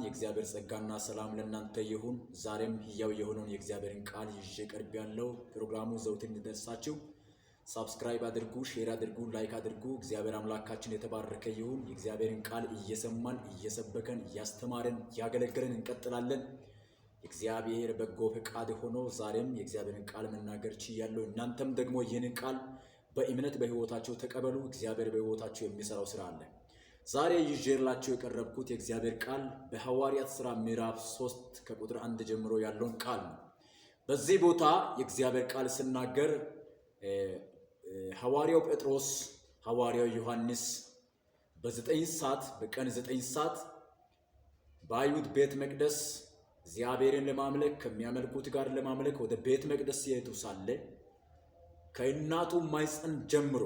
የእግዚአብሔር ጸጋና ሰላም ለእናንተ ይሁን። ዛሬም ሕያው የሆነውን የእግዚአብሔርን ቃል ይዤ ቀርቤያለሁ። ፕሮግራሙ ዘውትር እንዲደርሳችሁ ሰብስክራይብ አድርጉ፣ ሼር አድርጉ፣ ላይክ አድርጉ። እግዚአብሔር አምላካችን የተባረከ ይሁን። የእግዚአብሔርን ቃል እየሰማን እየሰበከን እያስተማረን ያገለገለን እንቀጥላለን። እግዚአብሔር በጎ ፈቃድ ሆኖ ዛሬም የእግዚአብሔርን ቃል መናገር ችያለሁ። እናንተም ደግሞ ይህንን ቃል በእምነት በሕይወታችሁ ተቀበሉ። እግዚአብሔር በሕይወታችሁ የሚሰራው ስራ አለ። ዛሬ ይዤላችሁ የቀረብኩት የእግዚአብሔር ቃል በሐዋርያት ሥራ ምዕራፍ 3 ከቁጥር 1 ጀምሮ ያለውን ቃል ነው። በዚህ ቦታ የእግዚአብሔር ቃል ሲናገር ሐዋርያው ጴጥሮስ፣ ሐዋርያው ዮሐንስ በቀን 9 ሰዓት በአይሁድ ቤተ መቅደስ እግዚአብሔርን ለማምለክ ከሚያመልኩት ጋር ለማምለክ ወደ ቤተ መቅደስ ሲሄዱ ሳለ ከእናቱ ማኅፀን ጀምሮ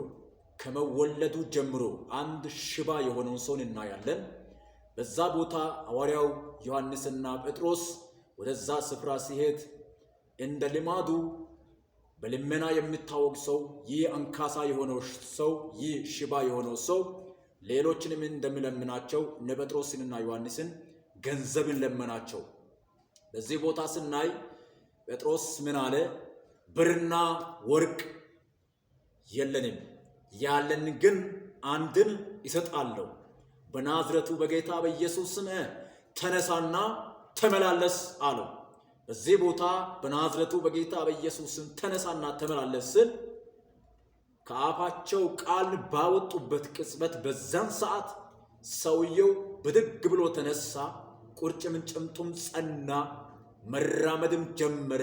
ከመወለዱ ጀምሮ አንድ ሽባ የሆነውን ሰው እናያለን። በዛ ቦታ ሐዋርያው ዮሐንስና ጴጥሮስ ወደዛ ስፍራ ሲሄድ እንደ ልማዱ በልመና የሚታወቅ ሰው፣ ይህ አንካሳ የሆነው ሰው፣ ይህ ሽባ የሆነው ሰው ሌሎችንም እንደሚለምናቸው እነ ጴጥሮስንና ዮሐንስን ገንዘብን ለመናቸው። በዚህ ቦታ ስናይ ጴጥሮስ ምን አለ? ብርና ወርቅ የለንም፣ ያለን ግን አንድን ይሰጣለሁ። በናዝረቱ በጌታ በኢየሱስ ስም ተነሳና ተመላለስ አለው። በዚህ ቦታ በናዝረቱ በጌታ በኢየሱስ ስም ተነሳና ተመላለስ ስል ከአፋቸው ቃል ባወጡበት ቅጽበት በዛን ሰዓት ሰውየው ብድግ ብሎ ተነሳ፣ ቁርጭምጭምቱም ጸና፣ መራመድም ጀመረ፣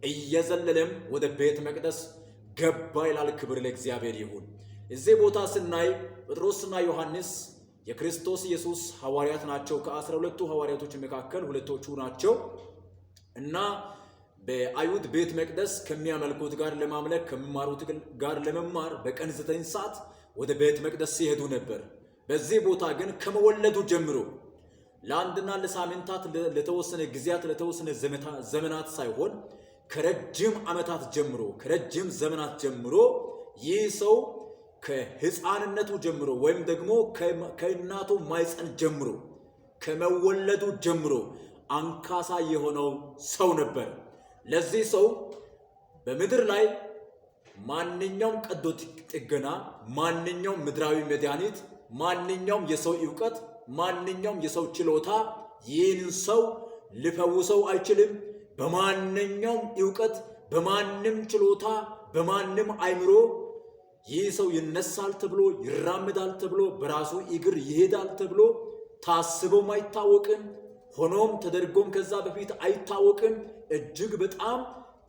እየዘለለም ወደ ቤተ መቅደስ ገባ ይላል። ክብር ለእግዚአብሔር ይሁን። እዚህ ቦታ ስናይ ጴጥሮስና ዮሐንስ የክርስቶስ ኢየሱስ ሐዋርያት ናቸው። ከ12ቱ ሐዋርያቶች መካከል ሁለቶቹ ናቸው እና በአይሁድ ቤተ መቅደስ ከሚያመልኩት ጋር ለማምለክ ከሚማሩት ጋር ለመማር በቀን 9 ሰዓት ወደ ቤተ መቅደስ ሲሄዱ ነበር። በዚህ ቦታ ግን ከመወለዱ ጀምሮ ለአንድና ለሳምንታት ለተወሰነ ጊዜያት ለተወሰነ ዘመናት ሳይሆን ከረጅም ዓመታት ጀምሮ ከረጅም ዘመናት ጀምሮ ይህ ሰው ከሕፃንነቱ ጀምሮ ወይም ደግሞ ከእናቱ ማኅፀን ጀምሮ ከመወለዱ ጀምሮ አንካሳ የሆነው ሰው ነበር። ለዚህ ሰው በምድር ላይ ማንኛውም ቀዶ ጥገና፣ ማንኛውም ምድራዊ መድኃኒት፣ ማንኛውም የሰው ዕውቀት፣ ማንኛውም የሰው ችሎታ ይህንን ሰው ሊፈውሰው አይችልም። በማንኛውም ዕውቀት፣ በማንም ችሎታ፣ በማንም አይምሮ ይህ ሰው ይነሳል ተብሎ ይራመዳል ተብሎ በራሱ እግር ይሄዳል ተብሎ ታስቦም አይታወቅም። ሆኖም ተደርጎም ከዛ በፊት አይታወቅም። እጅግ በጣም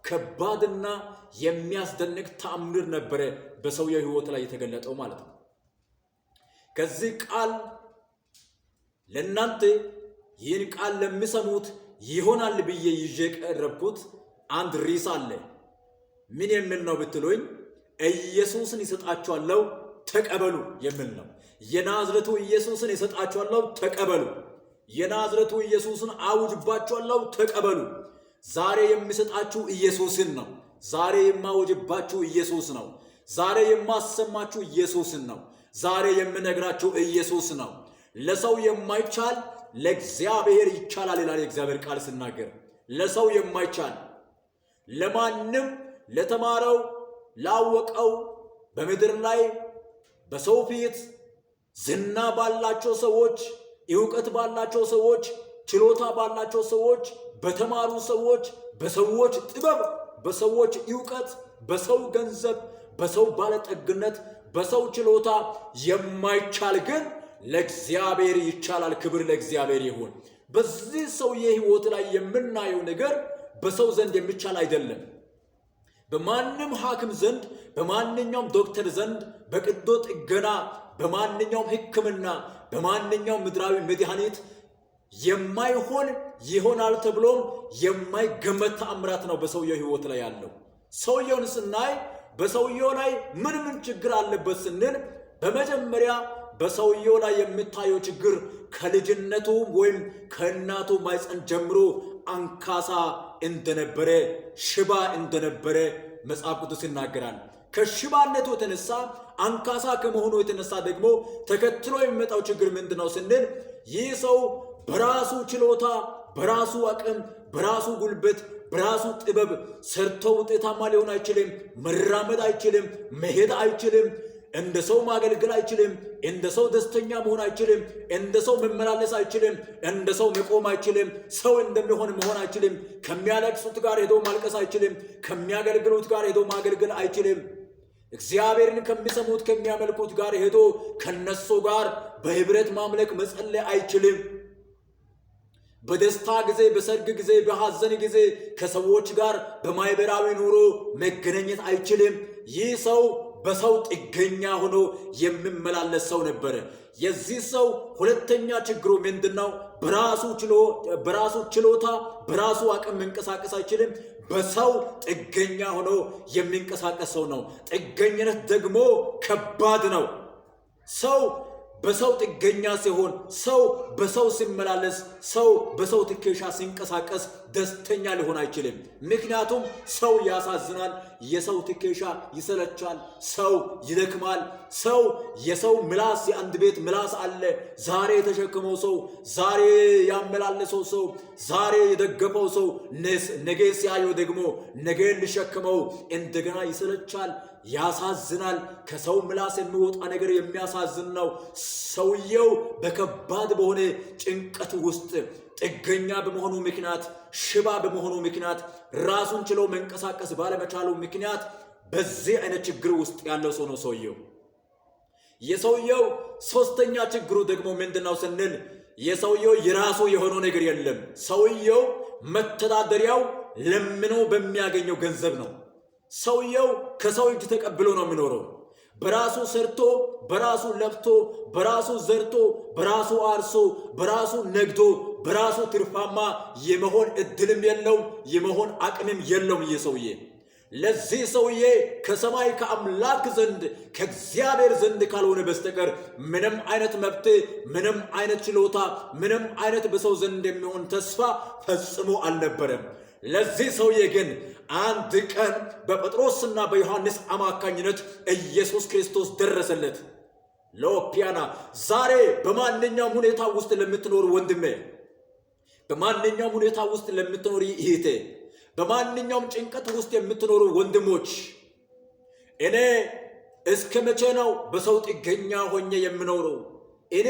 ከባድና የሚያስደንቅ ተአምር ነበረ በሰውየው ሕይወት ላይ የተገለጠው ማለት ነው። ከዚህ ቃል ለእናንተ ይህን ቃል ለሚሰሙት ይሆናል ብዬ ይዤ ቀረብኩት አንድ ርዕስ አለ። ምን የሚል ነው ብትሉኝ፣ ኢየሱስን ይሰጣችኋለሁ ተቀበሉ የሚል ነው። የናዝረቱ ኢየሱስን ይሰጣችኋለሁ ተቀበሉ። የናዝረቱ ኢየሱስን አውጅባችኋለሁ ተቀበሉ። ዛሬ የሚሰጣችሁ ኢየሱስን ነው። ዛሬ የማውጅባችሁ ኢየሱስ ነው። ዛሬ የማሰማችሁ ኢየሱስን ነው። ዛሬ የምነግራችሁ ኢየሱስ ነው። ለሰው የማይቻል ለእግዚአብሔር ይቻላል ይላል የእግዚአብሔር ቃል ሲናገር። ለሰው የማይቻል ለማንም ለተማረው ላወቀው በምድር ላይ በሰው ፊት ዝና ባላቸው ሰዎች፣ ዕውቀት ባላቸው ሰዎች፣ ችሎታ ባላቸው ሰዎች፣ በተማሩ ሰዎች፣ በሰዎች ጥበብ፣ በሰዎች ዕውቀት፣ በሰው ገንዘብ፣ በሰው ባለጠግነት፣ በሰው ችሎታ የማይቻል ግን ለእግዚአብሔር ይቻላል። ክብር ለእግዚአብሔር ይሁን። በዚህ ሰውዬ ሕይወት ላይ የምናየው ነገር በሰው ዘንድ የሚቻል አይደለም። በማንም ሐኪም ዘንድ፣ በማንኛውም ዶክተር ዘንድ፣ በቀዶ ጥገና፣ በማንኛውም ሕክምና፣ በማንኛውም ምድራዊ መድኃኒት የማይሆን ይሆናል ተብሎም የማይገመት ተአምራት ነው በሰውየው ሕይወት ላይ ያለው። ሰውየውን ስናይ በሰውየው ላይ ምን ችግር አለበት ስንል በመጀመሪያ በሰውየው ላይ የምታየው ችግር ከልጅነቱ ወይም ከእናቱ ማኅፀን ጀምሮ አንካሳ እንደነበረ፣ ሽባ እንደነበረ መጽሐፍ ቅዱስ ይናገራል። ከሽባነቱ የተነሳ አንካሳ ከመሆኑ የተነሳ ደግሞ ተከትሎ የሚመጣው ችግር ምንድነው ስንል ይህ ሰው በራሱ ችሎታ፣ በራሱ አቅም፣ በራሱ ጉልበት፣ በራሱ ጥበብ ሰርቶ ውጤታማ ሊሆን አይችልም። መራመድ አይችልም። መሄድ አይችልም። እንደ ሰው ማገልገል አይችልም። እንደ ሰው ደስተኛ መሆን አይችልም። እንደ ሰው መመላለስ አይችልም። እንደ ሰው መቆም አይችልም። ሰው እንደሚሆን መሆን አይችልም። ከሚያለቅሱት ጋር ሄዶ ማልቀስ አይችልም። ከሚያገልግሉት ጋር ሄዶ ማገልገል አይችልም። እግዚአብሔርን ከሚሰሙት ከሚያመልኩት ጋር ሄዶ ከነሱ ጋር በህብረት ማምለክ መጸለይ አይችልም። በደስታ ጊዜ፣ በሰርግ ጊዜ፣ በሐዘን ጊዜ ከሰዎች ጋር በማህበራዊ ኑሮ መገናኘት አይችልም። ይህ ሰው በሰው ጥገኛ ሆኖ የሚመላለስ ሰው ነበር። የዚህ ሰው ሁለተኛ ችግሩ ምንድነው? በራሱ ችሎታ፣ በራሱ አቅም መንቀሳቀስ አይችልም። በሰው ጥገኛ ሆኖ የሚንቀሳቀስ ሰው ነው። ጥገኝነት ደግሞ ከባድ ነው። ሰው በሰው ጥገኛ ሲሆን፣ ሰው በሰው ሲመላለስ፣ ሰው በሰው ትከሻ ሲንቀሳቀስ ደስተኛ ሊሆን አይችልም። ምክንያቱም ሰው ያሳዝናል፣ የሰው ትከሻ ይሰለቻል፣ ሰው ይደክማል። ሰው የሰው ምላስ፣ የአንድ ቤት ምላስ አለ። ዛሬ የተሸከመው ሰው፣ ዛሬ ያመላለሰው ሰው፣ ዛሬ የደገፈው ሰው ነገ ሲያየው ደግሞ ነገ ሊሸከመው እንደገና ይሰለቻል፣ ያሳዝናል። ከሰው ምላስ የሚወጣ ነገር የሚያሳዝን ነው። ሰውየው በከባድ በሆነ ጭንቀት ውስጥ ጥገኛ በመሆኑ ምክንያት፣ ሽባ በመሆኑ ምክንያት፣ ራሱን ችሎ መንቀሳቀስ ባለመቻሉ ምክንያት በዚህ አይነት ችግር ውስጥ ያለው ሰው ነው ሰውየው። የሰውየው ሶስተኛ ችግሩ ደግሞ ምንድነው ስንል የሰውየው የራሱ የሆነው ነገር የለም። ሰውየው መተዳደሪያው ለምኖ በሚያገኘው ገንዘብ ነው። ሰውየው ከሰው እጅ ተቀብሎ ነው የሚኖረው። በራሱ ሰርቶ፣ በራሱ ለፍቶ፣ በራሱ ዘርቶ፣ በራሱ አርሶ፣ በራሱ ነግዶ፣ በራሱ ትርፋማ የመሆን እድልም የለውም፣ የመሆን አቅምም የለውም። ይህ ሰውዬ ለዚህ ሰውዬ ከሰማይ ከአምላክ ዘንድ ከእግዚአብሔር ዘንድ ካልሆነ በስተቀር ምንም አይነት መብት፣ ምንም አይነት ችሎታ፣ ምንም አይነት በሰው ዘንድ የሚሆን ተስፋ ፈጽሞ አልነበረም። ለዚህ ሰውዬ ግን አንድ ቀን በጴጥሮስና በዮሐንስ አማካኝነት ኢየሱስ ክርስቶስ ደረሰለት። ሎፒያና ዛሬ በማንኛውም ሁኔታ ውስጥ ለምትኖር ወንድሜ፣ በማንኛውም ሁኔታ ውስጥ ለምትኖር እህቴ፣ በማንኛውም ጭንቀት ውስጥ የምትኖሩ ወንድሞች፣ እኔ እስከ መቼ ነው በሰው ጥገኛ ሆኜ የምኖረው? እኔ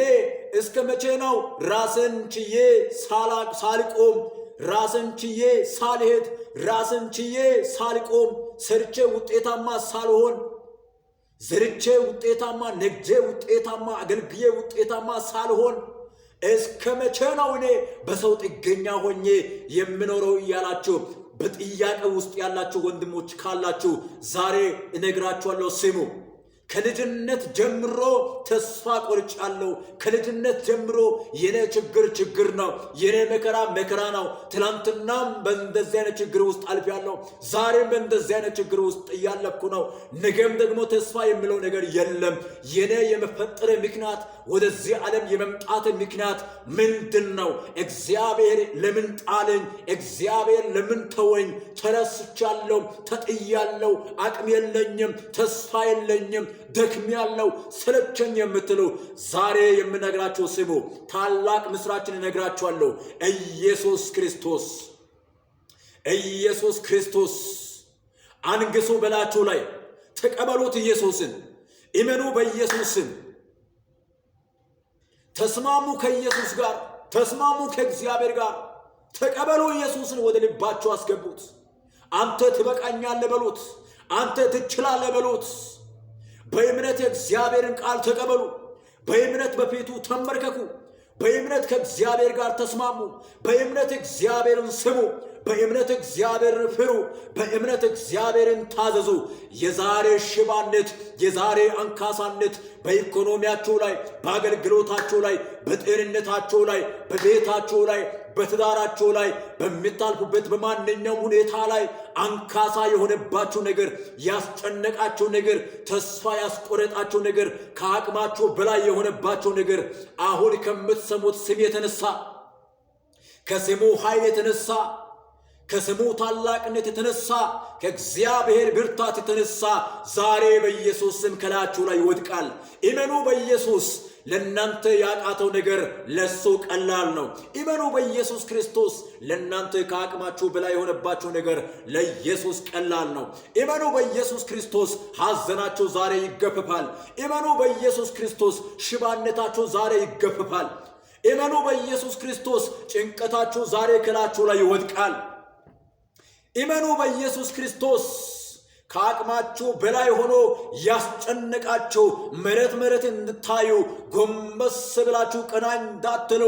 እስከ መቼ ነው ራስን ችዬ ሳልቆም፣ ራስን ችዬ ሳልሄድ፣ ራስን ችዬ ሳልቆም፣ ሰርቼ ውጤታማ ሳልሆን፣ ዘርቼ ውጤታማ፣ ነግጄ ውጤታማ፣ አገልግዬ ውጤታማ ሳልሆን እስከ መቼ ነው እኔ በሰው ጥገኛ ሆኜ የምኖረው እያላችሁ በጥያቄ ውስጥ ያላችሁ ወንድሞች ካላችሁ ዛሬ እነግራችኋለሁ፣ ስሙ። ከልጅነት ጀምሮ ተስፋ ቆርጫለሁ። ከልጅነት ጀምሮ የኔ ችግር ነው፣ የኔ መከራ ነው። ትናንትናም በእንደዚህ አይነት ችግር ውስጥ አልፌያለሁ። ዛሬም በእንደዚህ አይነት ችግር ውስጥ እያለፍኩ ነው። ነገም ደግሞ ተስፋ የሚለው ነገር የለም። የኔ የመፈጠረ ምክንያት፣ ወደዚህ ዓለም የመምጣት ምክንያት ምንድን ነው? እግዚአብሔር ለምን ጣለኝ? እግዚአብሔር ለምን ተወኝ? ተረስቻለሁ፣ ተጥያለሁ፣ አቅም የለኝም፣ ተስፋ የለኝም፣ ደክሜያለሁ፣ ሰለቸኝ የምትሉ ዛሬ የምነግራችሁ ስሙ። ታላቅ ምስራችን እነግራችኋለሁ። ኢየሱስ ክርስቶስ አንግሱ በላችሁ ላይ ተቀበሉት። ኢየሱስን እመኑ። በኢየሱስን ተስማሙ። ከኢየሱስ ጋር ተስማሙ። ከእግዚአብሔር ጋር ተቀበሉ። ኢየሱስን ወደ ልባችሁ አስገቡት። አንተ ትበቃኛለህ በሉት። አንተ ትችላለህ በሉት። በእምነት የእግዚአብሔርን ቃል ተቀበሉ። በእምነት በፊቱ ተንበርከኩ። በእምነት ከእግዚአብሔር ጋር ተስማሙ። በእምነት እግዚአብሔርን ስሙ። በእምነት እግዚአብሔርን ፍሩ። በእምነት እግዚአብሔርን ታዘዙ። የዛሬ ሽባነት፣ የዛሬ አንካሳነት በኢኮኖሚያችሁ ላይ፣ በአገልግሎታችሁ ላይ፣ በጤንነታችሁ ላይ፣ በቤታችሁ ላይ፣ በትዳራችሁ ላይ፣ በሚታልፉበት በማንኛውም ሁኔታ ላይ አንካሳ የሆነባችሁ ነገር፣ ያስጨነቃችሁ ነገር፣ ተስፋ ያስቆረጣችሁ ነገር፣ ከአቅማችሁ በላይ የሆነባችሁ ነገር አሁን ከምትሰሙት ስም የተነሳ፣ ከስሙ ኃይል የተነሳ፣ ከስሙ ታላቅነት የተነሳ ከእግዚአብሔር ብርታት የተነሳ ዛሬ በኢየሱስ ስም ከላያችሁ ላይ ይወድቃል። እመኑ በኢየሱስ። ለእናንተ ያቃተው ነገር ለሱ ቀላል ነው። እመኑ በኢየሱስ ክርስቶስ። ለእናንተ ከአቅማችሁ በላይ የሆነባችሁ ነገር ለኢየሱስ ቀላል ነው። እመኑ በኢየሱስ ክርስቶስ። ሐዘናችሁ ዛሬ ይገፈፋል። እመኑ በኢየሱስ ክርስቶስ። ሽባነታችሁ ዛሬ ይገፈፋል። እመኑ በኢየሱስ ክርስቶስ። ጭንቀታችሁ ዛሬ ከላያችሁ ላይ ይወድቃል። እመኑ በኢየሱስ ክርስቶስ። ከአቅማችሁ በላይ ሆኖ ያስጨነቃችሁ መሬት እንድታዩ ጎንበስ ብላችሁ ቀና እንዳትሉ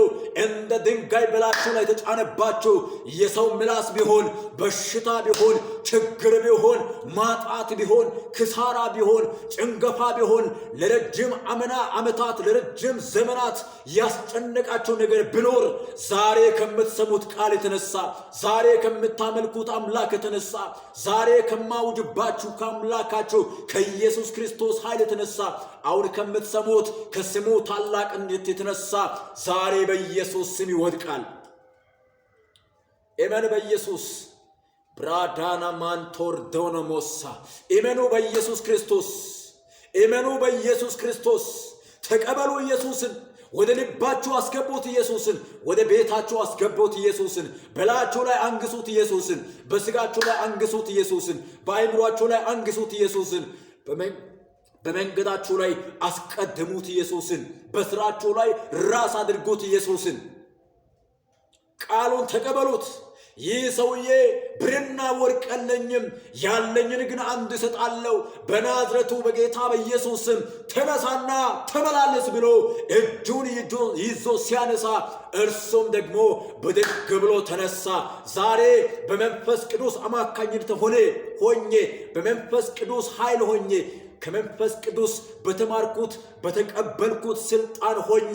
እንደ ድንጋይ በላችሁ ላይ ተጫነባችሁ የሰው ምላስ ቢሆን በሽታ ቢሆን ችግር ቢሆን ማጣት ቢሆን ክሳራ ቢሆን ጭንገፋ ቢሆን ለረጅም ዓመታት ለረጅም ዘመናት ያስጨነቃችሁ ነገር ቢኖር ዛሬ ከምትሰሙት ቃል የተነሳ ዛሬ ከምታመልኩት አምላክ የተነሳ ዛሬ ከማውጅባችሁ ከአምላካችሁ ከኢየሱስ ክርስቶስ ኃይል የተነሳ አሁን ከምትሰሙት ከስሙ ታላቅነት የተነሳ ዛሬ በኢየሱስ ስም ይወድቃል። እመኑ በኢየሱስ። ብራዳና ማንቶር ዶኖሞሳ። እመኑ በኢየሱስ ክርስቶስ። እመኑ በኢየሱስ ክርስቶስ። ተቀበሉ ኢየሱስን። ወደ ልባችሁ አስገቡት ኢየሱስን። ወደ ቤታችሁ አስገቡት ኢየሱስን። በላያችሁ ላይ አንግሱት ኢየሱስን። በስጋችሁ ላይ አንግሱት ኢየሱስን። በአይምሯችሁ ላይ አንግሱት ኢየሱስን። በመንገዳችሁ ላይ አስቀድሙት ኢየሱስን። በስራችሁ ላይ ራስ አድርጉት ኢየሱስን። ቃሉን ተቀበሉት። ይህ ሰውዬ ብርና ወርቅ የለኝም፣ ያለኝን ግን አንድ እሰጣለሁ፣ በናዝረቱ በጌታ በኢየሱስ ስም ተነሳና ተመላለስ ብሎ እጁን ይዞ ሲያነሳ እርሱም ደግሞ ብድግ ብሎ ተነሳ። ዛሬ በመንፈስ ቅዱስ አማካኝነት ሆኜ በመንፈስ ቅዱስ ኃይል ሆኜ ከመንፈስ ቅዱስ በተማርኩት በተቀበልኩት ስልጣን ሆኜ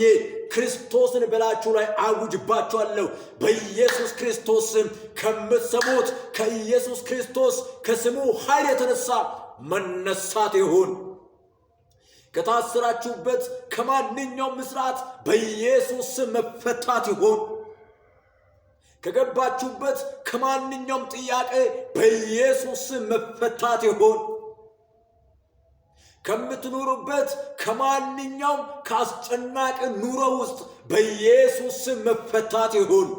ክርስቶስን በላችሁ ላይ አውጅባችኋለሁ። በኢየሱስ ክርስቶስ ስም ከምትሰሙት ከኢየሱስ ክርስቶስ ከስሙ ኃይል የተነሳ መነሳት ይሁን። ከታሰራችሁበት ከማንኛውም እስራት በኢየሱስ ስም መፈታት ይሁን። ከገባችሁበት ከማንኛውም ጥያቄ በኢየሱስ ስም መፈታት ይሁን። ከምትኖሩበት ከማንኛውም ከአስጨናቂ ኑሮ ውስጥ በኢየሱስ ስም መፈታት ይሁን።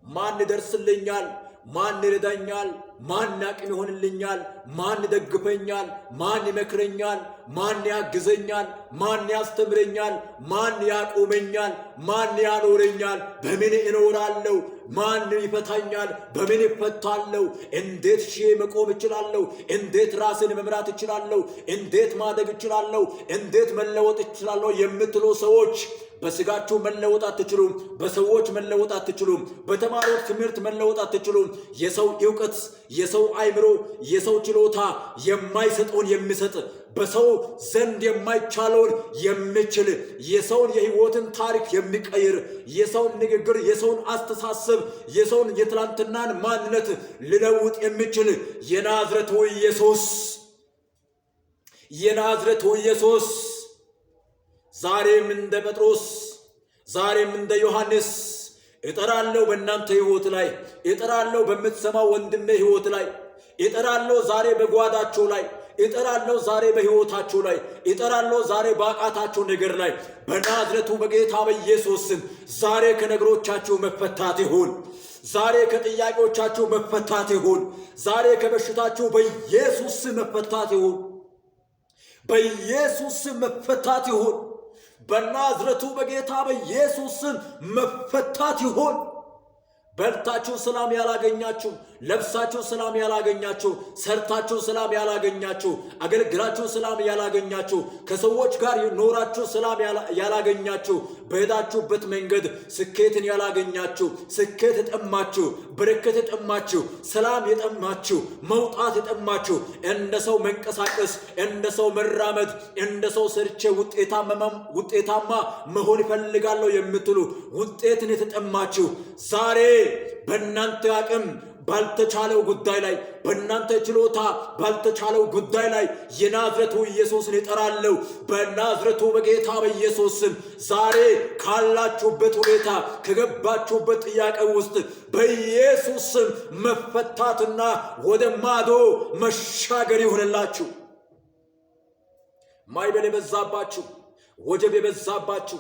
ማን ይደርስልኛል? ማን ይረዳኛል? ማን አቅም ይሆንልኛል? ማን ይደግፈኛል? ማን ይመክረኛል? ማን ያግዘኛል? ማን ያስተምረኛል? ማን ያቆመኛል? ማን ያኖረኛል? በምን እኖራለሁ? ማን ይፈታኛል? በምን ይፈታለሁ? እንዴት መቆም እችላለሁ? እንዴት ራስን መምራት እችላለሁ? እንዴት ማደግ እችላለሁ? እንዴት መለወጥ እችላለሁ? የምትሉ ሰዎች በስጋችሁ መለወጥ አትችሉም። በሰዎች መለወጥ አትችሉም። በተማሩት ትምህርት መለወጥ አትችሉም። የሰው ዕውቀት፣ የሰው አይምሮ፣ የሰው ችሎታ የማይሰጠውን የሚሰጥ በሰው ዘንድ የማይቻለውን የሚችል የሰውን የሕይወትን ታሪክ የሚቀይር የሰውን ንግግር፣ የሰውን አስተሳሰብ፣ የሰውን የትላንትናን ማንነት ሊለውጥ የሚችል የናዝሬቱ ኢየሱስ ዛሬም እንደ ጴጥሮስ ዛሬም እንደ ዮሐንስ እጠራለሁ። በእናንተ ሕይወት ላይ እጠራለሁ። በምትሰማው ወንድሜ ሕይወት ላይ እጠራለሁ። ዛሬ በጓዳችሁ ላይ እጠራለሁ። ዛሬ በሕይወታችሁ ላይ እጠራለሁ። ዛሬ ባቃታችሁ ነገር ላይ በናዝሬቱ በጌታ በኢየሱስ ስም ዛሬ ከነገሮቻችሁ መፈታት ይሁን። ዛሬ ከጥያቄዎቻችሁ መፈታት ይሁን። ዛሬ ከበሽታችሁ በኢየሱስ ስም መፈታት ይሁን። በኢየሱስ ስም መፈታት ይሁን። በናዝሬቱ በጌታ በኢየሱስ ስም መፈታት ይሁን። በልታችሁ ሰላም ያላገኛችሁ፣ ለብሳችሁ ሰላም ያላገኛችሁ፣ ሰርታችሁ ሰላም ያላገኛችሁ፣ አገልግላችሁ ሰላም ያላገኛችሁ፣ ከሰዎች ጋር ኖራችሁ ሰላም ያላገኛችሁ፣ በሄዳችሁበት መንገድ ስኬትን ያላገኛችሁ፣ ስኬት የጠማችሁ፣ በረከት የጠማችሁ፣ ሰላም የጠማችሁ፣ መውጣት የጠማችሁ፣ እንደ ሰው መንቀሳቀስ፣ እንደ ሰው መራመድ፣ እንደ ሰው ሰርቼ ውጤታማ መሆን ይፈልጋለሁ የምትሉ ውጤትን የተጠማችሁ ዛሬ በእናንተ አቅም ባልተቻለው ጉዳይ ላይ በእናንተ ችሎታ ባልተቻለው ጉዳይ ላይ የናዝሬቱ ኢየሱስን እጠራለሁ። በናዝሬቱ በጌታ በኢየሱስ ስም ዛሬ ካላችሁበት ሁኔታ ከገባችሁበት ጥያቄ ውስጥ በኢየሱስ ስም መፈታትና ወደ ማዶ መሻገር ይሁንላችሁ። ማይበል የበዛባችሁ፣ ወጀብ የበዛባችሁ፣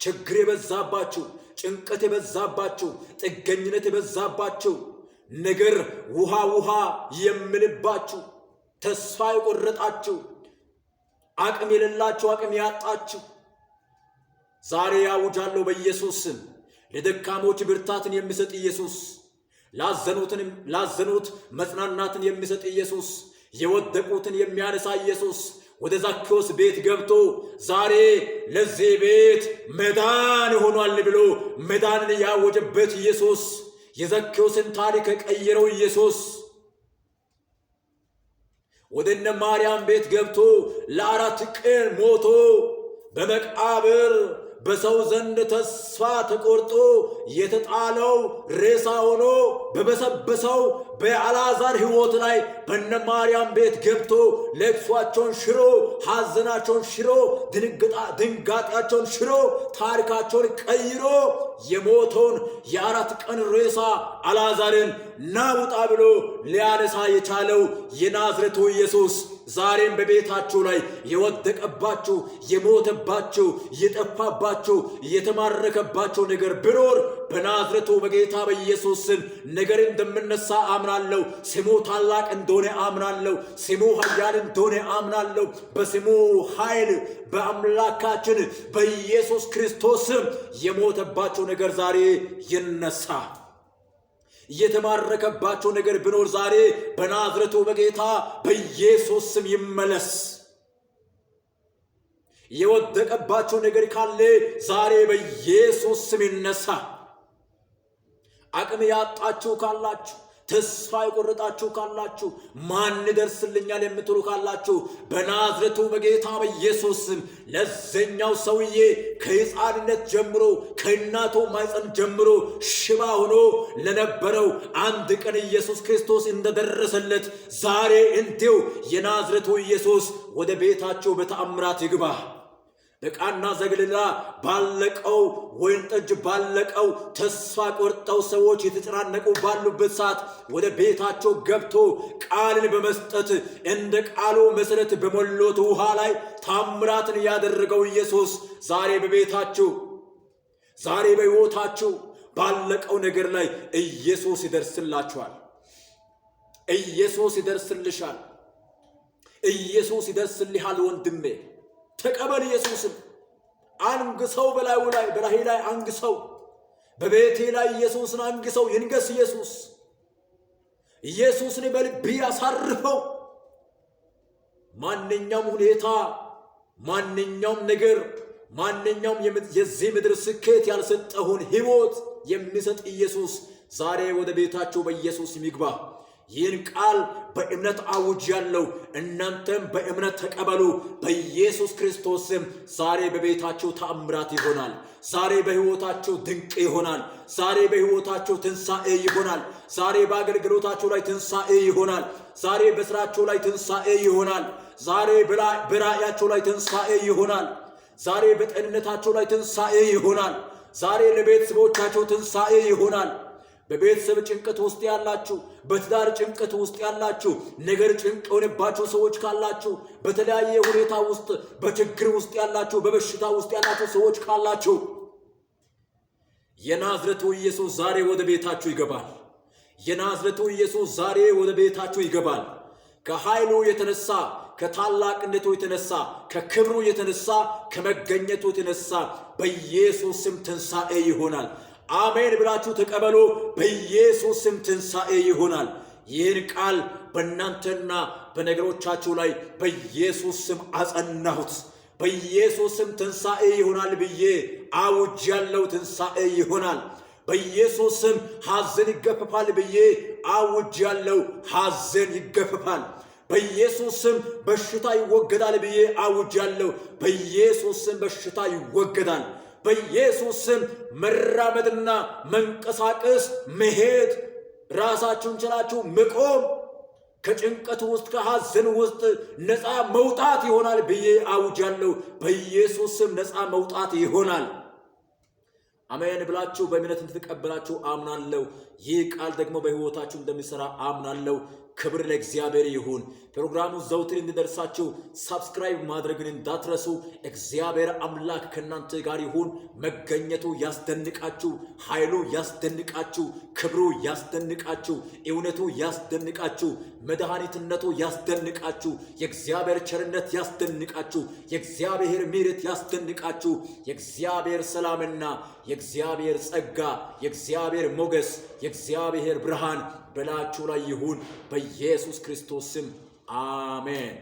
ችግር የበዛባችሁ፣ ጭንቀት የበዛባችሁ፣ ጥገኝነት የበዛባችሁ፣ ነገር ውሃ የሚልባችሁ፣ ተስፋ የቆረጣችሁ፣ አቅም የሌላችሁ፣ አቅም ያጣችሁ ዛሬ ያውጃለሁ በኢየሱስ ስም። ለደካሞች ብርታትን የሚሰጥ ኢየሱስ፣ ላዘኑት መጽናናትን የሚሰጥ ኢየሱስ፣ የወደቁትን የሚያነሳ ኢየሱስ ወደ ዛኬዎስ ቤት ገብቶ ዛሬ ለዚህ ቤት መዳን ሆኗል ብሎ መዳንን ያወጀበት ኢየሱስ፣ የዛኬዎስን ታሪክ የቀየረው ኢየሱስ ወደ እነ ማርያም ቤት ገብቶ ለ4 ቀን ሞቶ በመቃብር በሰው ዘንድ ተስፋ ተቆርጦ የተጣለው ሬሳ ሆኖ በበሰበሰው በአልዓዛር ሕይወት ላይ በነ ማርያም ቤት ገብቶ ለቅሷቸውን ሽሮ፣ ሐዘናቸውን ሽሮ፣ ድንጋጤያቸውን ሽሮ፣ ታሪካቸውን ቀይሮ የሞተውን የ4 ቀን ሬሳ አልዓዛርን ናውጣ ብሎ ሊያነሳ የቻለው የናዝሬቱ ኢየሱስ ዛሬም በቤታችሁ ላይ የወደቀባችሁ፣ የሞተባችሁ፣ የጠፋባችሁ፣ የተማረከባችሁ ነገር ቢኖር በናዝሬቱ በጌታ በኢየሱስ ስም ነገር እንደምነሳ አምናለሁ። ስሙ ታላቅ እንደሆነ አምናለሁ። ስሙ ኃያል እንደሆነ አምናለሁ። በስሙ ኃይል በአምላካችን በኢየሱስ ክርስቶስ ስም የሞተባችሁ ነገር ዛሬ ይነሳ። የተማረከባቸው ነገር ቢኖር ዛሬ በናዝሬቱ በጌታ በኢየሱስ ስም ይመለስ። የወደቀባቸው ነገር ካለ ዛሬ በኢየሱስ ስም ይነሳ። አቅም ያጣችሁ ካላችሁ፣ ተስፋ የቆረጣችሁ ካላችሁ፣ ማን ይደርስልኛል የምትሉ ካላችሁ በናዝሬቱ በጌታ በኢየሱስ ስም ለዘኛው ሰውዬ ከሕፃንነት ጀምሮ ከእናቱ ማኅፀን ጀምሮ ሽባ ሆኖ ለነበረው አንድ ቀን ኢየሱስ ክርስቶስ እንደደረሰለት ዛሬ እንዲሁ የናዝሬቱ ኢየሱስ ወደ ቤታቸው በተአምራት ይግባ። በቃና ዘገሊላ ባለቀው ወይን ጠጅ ባለቀው ተስፋ ቆርጠው ሰዎች የተጨናነቁ ባሉበት ሰዓት ወደ ቤታቸው ገብቶ ቃልን በመስጠት እንደ ቃሉ መሰረት በሞሉት ውሃ ላይ ታምራትን ያደረገው ኢየሱስ ዛሬ በቤታችሁ፣ ዛሬ በሕይወታችሁ ባለቀው ነገር ላይ ኢየሱስ ይደርስላችኋል። ኢየሱስ ይደርስልሻል። ኢየሱስ ይደርስልሃል ወንድሜ። ተቀበል ኢየሱስን። አንግሰው፣ በላዩ ላይ አንግሰው። በቤቴ ላይ ኢየሱስን አንግሰው። ይንገስ ኢየሱስ። ኢየሱስን በልብ ያሳርፈው። ማንኛውም ሁኔታ፣ ማንኛውም ነገር፣ ማንኛውም የዚህ ምድር ስኬት ያልሰጠውን ሕይወት የሚሰጥ ኢየሱስ ዛሬ ወደ ቤታችሁ በኢየሱስ ይግባ። ይህን ቃል በእምነት አውጅ ያለው እናንተም በእምነት ተቀበሉ። በኢየሱስ ክርስቶስ ስም ዛሬ በቤታችሁ ተአምራት ይሆናል። ዛሬ በሕይወታችሁ ድንቅ ይሆናል። ዛሬ በሕይወታችሁ ትንሣኤ ይሆናል። ዛሬ በአገልግሎታችሁ ላይ ትንሣኤ ይሆናል። ዛሬ በሥራችሁ ላይ ትንሣኤ ይሆናል። ዛሬ በራእያችሁ ላይ ትንሣኤ ይሆናል። ዛሬ በጤንነታችሁ ላይ ትንሣኤ ይሆናል። ዛሬ ለቤተሰቦቻችሁ ትንሣኤ ይሆናል። በቤተሰብ ጭንቀት ውስጥ ያላችሁ፣ በትዳር ጭንቀት ውስጥ ያላችሁ፣ ነገር ጭንቅ የሆነባችሁ ሰዎች ካላችሁ፣ በተለያየ ሁኔታ ውስጥ በችግር ውስጥ ያላችሁ፣ በበሽታ ውስጥ ያላችሁ ሰዎች ካላችሁ የናዝሬቱ ኢየሱስ ዛሬ ወደ ቤታችሁ ይገባል። የናዝሬቱ ኢየሱስ ዛሬ ወደ ቤታችሁ ይገባል። ከኃይሉ የተነሳ፣ ከታላቅነቱ የተነሳ፣ ከክብሩ የተነሳ፣ ከመገኘቱ የተነሳ በኢየሱስ ስም ትንሣኤ ይሆናል። አሜን ብላችሁ ተቀበሉ። በኢየሱስ ስም ትንሣኤ ይሆናል። ይህን ቃል በእናንተና በነገሮቻችሁ ላይ በኢየሱስ ስም አጸናሁት። በኢየሱስ ስም ትንሣኤ ይሆናል ብዬ አውጅ ያለው ትንሣኤ ይሆናል። በኢየሱስ ስም ሐዘን ይገፈፋል ብዬ አውጅ ያለው ሐዘን ይገፈፋል። በኢየሱስ ስም በሽታ ይወገዳል ብዬ አውጅ ያለው በኢየሱስ ስም በሽታ ይወገዳል። በኢየሱስ ስም መራመድና መንቀሳቀስ መሄድ ራሳችሁን ችላችሁ መቆም ከጭንቀት ውስጥ ከሐዘን ውስጥ ነፃ መውጣት ይሆናል ብዬ አውጃለሁ። በኢየሱስ ስም ነፃ መውጣት ይሆናል። አሜን ብላችሁ በእምነት እንድትቀበላችሁ አምናለሁ። ይህ ቃል ደግሞ በሕይወታችሁ እንደሚሰራ አምናለሁ። ክብር ለእግዚአብሔር ይሁን። ፕሮግራሙ ዘውትር እንዲደርሳችሁ ሰብስክራይብ ማድረግን እንዳትረሱ። እግዚአብሔር አምላክ ከእናንተ ጋር ይሁን። መገኘቱ ያስደንቃችሁ፣ ኃይሉ ያስደንቃችሁ፣ ክብሩ ያስደንቃችሁ፣ እውነቱ ያስደንቃችሁ፣ መድኃኒትነቱ ያስደንቃችሁ፣ የእግዚአብሔር ቸርነት ያስደንቃችሁ፣ የእግዚአብሔር ምሕረት ያስደንቃችሁ። የእግዚአብሔር ሰላምና የእግዚአብሔር ጸጋ፣ የእግዚአብሔር ሞገስ፣ የእግዚአብሔር ብርሃን በላችሁ ላይ ይሁን በኢየሱስ ክርስቶስ ስም አሜን።